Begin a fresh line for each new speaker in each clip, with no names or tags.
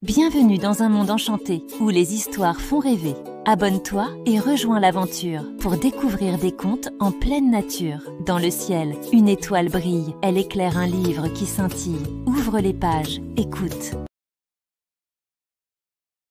Bienvenue dans un monde enchanté où les histoires font rêver. Abonne-toi et rejoins l'aventure pour découvrir des contes en pleine nature. Dans le ciel, une étoile brille, elle éclaire un livre qui scintille. Ouvre les pages, écoute.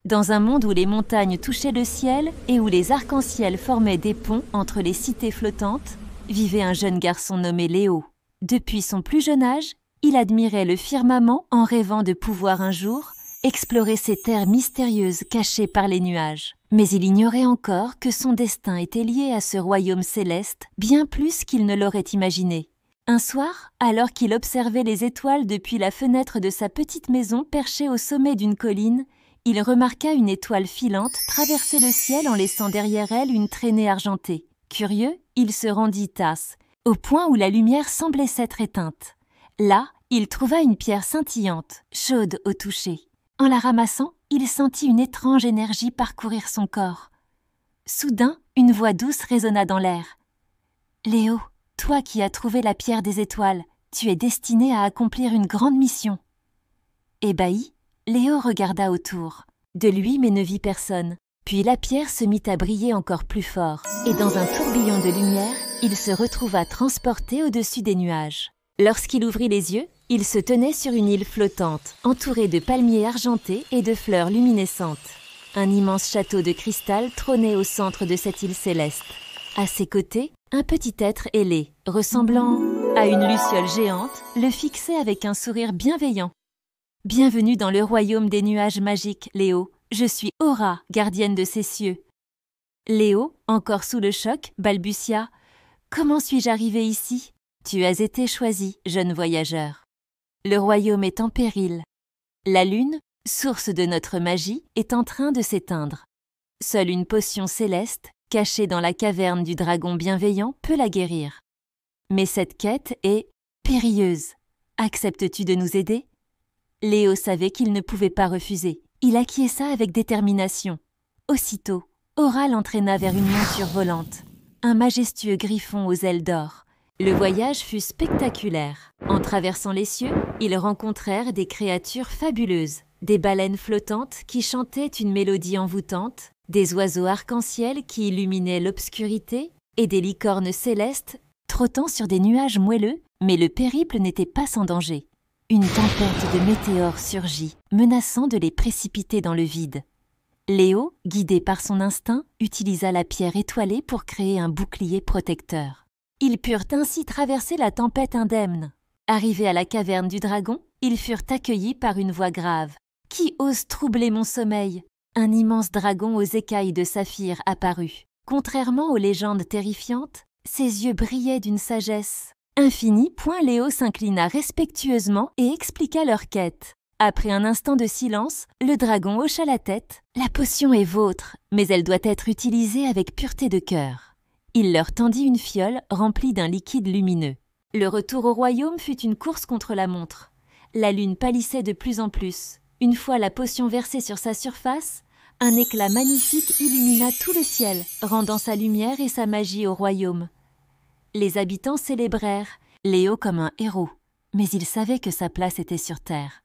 Dans un monde où les montagnes touchaient le ciel et où les arcs-en-ciel formaient des ponts entre les cités flottantes, vivait un jeune garçon nommé Léo. Depuis son plus jeune âge, il admirait le firmament en rêvant de pouvoir un jour explorer ces terres mystérieuses cachées par les nuages. Mais il ignorait encore que son destin était lié à ce royaume céleste bien plus qu'il ne l'aurait imaginé. Un soir, alors qu'il observait les étoiles depuis la fenêtre de sa petite maison perchée au sommet d'une colline, il remarqua une étoile filante traverser le ciel en laissant derrière elle une traînée argentée. Curieux, il se rendit tas, au point où la lumière semblait s'être éteinte. Là, il trouva une pierre scintillante, chaude au toucher. En la ramassant, il sentit une étrange énergie parcourir son corps. Soudain, une voix douce résonna dans l'air. « Léo, toi qui as trouvé la pierre des étoiles, tu es destiné à accomplir une grande mission. » Ébahi, Léo regarda autour. De lui, mais ne vit personne. Puis la pierre se mit à briller encore plus fort, et dans un tourbillon de lumière, il se retrouva transporté au-dessus des nuages. Lorsqu'il ouvrit les yeux, il se tenait sur une île flottante, entourée de palmiers argentés et de fleurs luminescentes. Un immense château de cristal trônait au centre de cette île céleste. À ses côtés, un petit être ailé, ressemblant à une luciole géante, le fixait avec un sourire bienveillant. « Bienvenue dans le royaume des nuages magiques, Léo. Je suis Aura, gardienne de ces cieux. » Léo, encore sous le choc, balbutia « Comment suis-je arrivé ici ? Tu as été choisi, jeune voyageur. Le royaume est en péril. La lune, source de notre magie, est en train de s'éteindre. Seule une potion céleste, cachée dans la caverne du dragon bienveillant, peut la guérir. Mais cette quête est périlleuse. Acceptes-tu de nous aider ? » Léo savait qu'il ne pouvait pas refuser. Il acquiesça avec détermination. Aussitôt, Aura l'entraîna vers une monture volante, un majestueux griffon aux ailes d'or. Le voyage fut spectaculaire. En traversant les cieux, ils rencontrèrent des créatures fabuleuses, des baleines flottantes qui chantaient une mélodie envoûtante, des oiseaux arc-en-ciel qui illuminaient l'obscurité et des licornes célestes trottant sur des nuages moelleux, mais le périple n'était pas sans danger. Une tempête de météores surgit, menaçant de les précipiter dans le vide. Léo, guidé par son instinct, utilisa la pierre étoilée pour créer un bouclier protecteur. Ils purent ainsi traverser la tempête indemne. Arrivés à la caverne du dragon, ils furent accueillis par une voix grave. « Qui ose troubler mon sommeil ?» Un immense dragon aux écailles de saphir apparut. Contrairement aux légendes terrifiantes, ses yeux brillaient d'une sagesse infinie. Point Léo s'inclina respectueusement et expliqua leur quête. Après un instant de silence, le dragon hocha la tête. « La potion est vôtre, mais elle doit être utilisée avec pureté de cœur. » Il leur tendit une fiole remplie d'un liquide lumineux. Le retour au royaume fut une course contre la montre. La lune pâlissait de plus en plus. Une fois la potion versée sur sa surface, un éclat magnifique illumina tout le ciel, rendant sa lumière et sa magie au royaume. Les habitants célébrèrent Léo comme un héros, mais il savait que sa place était sur terre.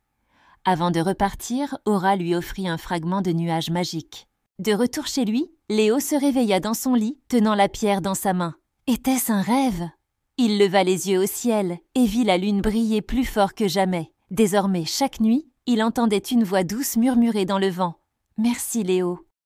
Avant de repartir, Aura lui offrit un fragment de nuage magique. De retour chez lui, Léo se réveilla dans son lit, tenant la pierre dans sa main. Était-ce un rêve ? Il leva les yeux au ciel et vit la lune briller plus fort que jamais. Désormais, chaque nuit, il entendait une voix douce murmurer dans le vent. « Merci Léo,